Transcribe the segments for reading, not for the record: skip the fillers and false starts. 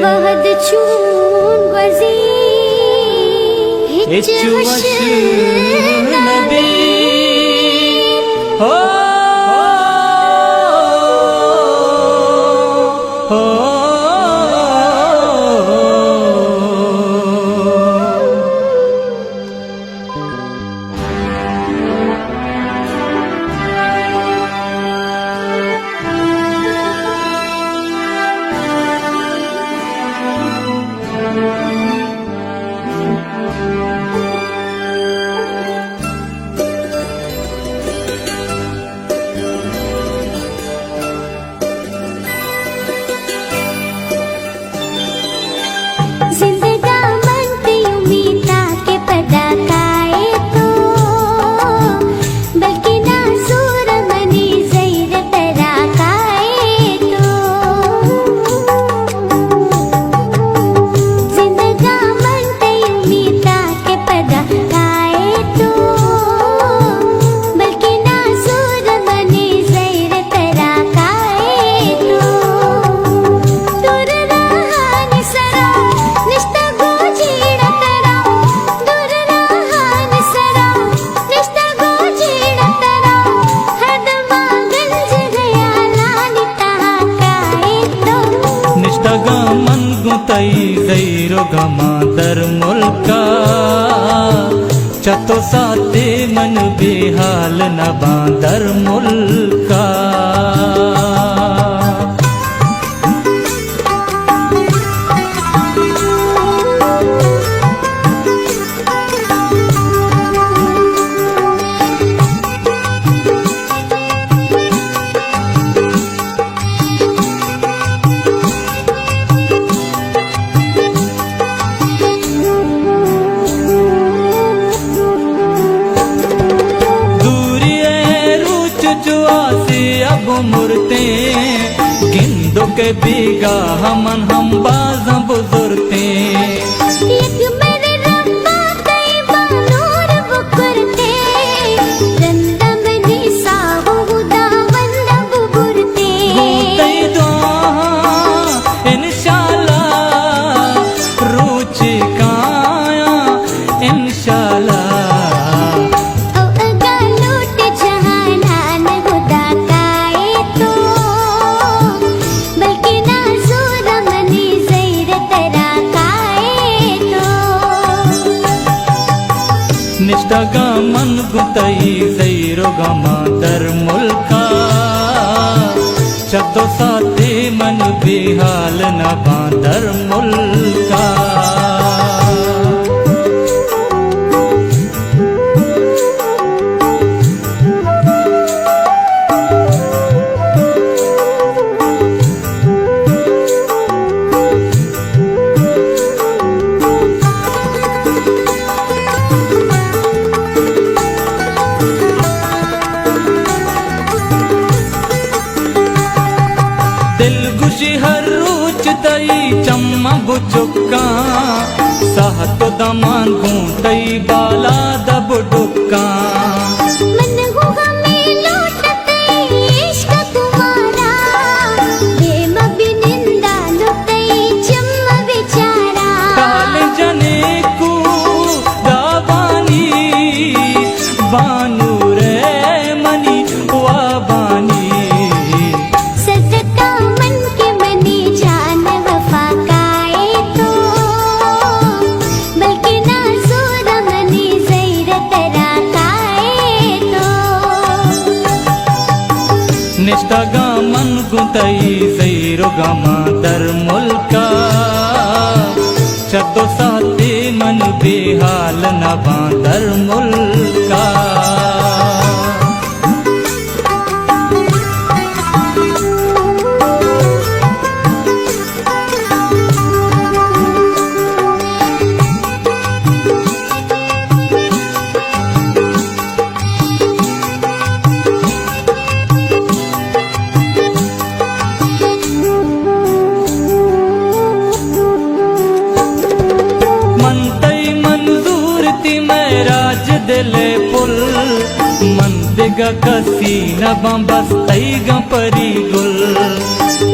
महद चून गजी हिच वश नबी हो जैरो गमा दर मुल्का चतो साते मन बेहाल न बांदर मुल्का मुरते गिंदो के बीगा हमन हम बाज बुजुरते निष्ठा मन गुतई जैरो गमा दर मुल्का चतो साते मन बेहाल न बांदर मुल्का हर रोज तई चम्मा बुचुक्का सहत दमान घूटई बाला दब डुक्का निष्ठा मन गुतई जैरो गमा दर मुल्का चतो साते मन बेहाल न बांदर मुल्का दिले पुल मंदिगा कसी न बस तई गपरी गुल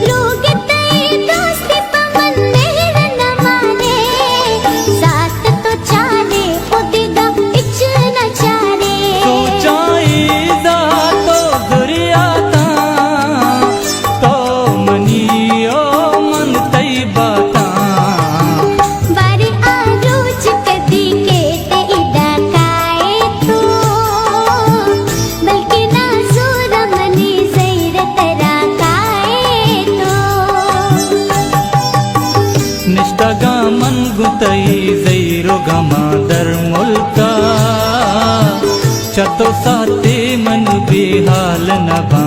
लोग तई दोस्ती पमन में तई जईरो गमा दर मुल्का चतो साते मन बेहाल न बा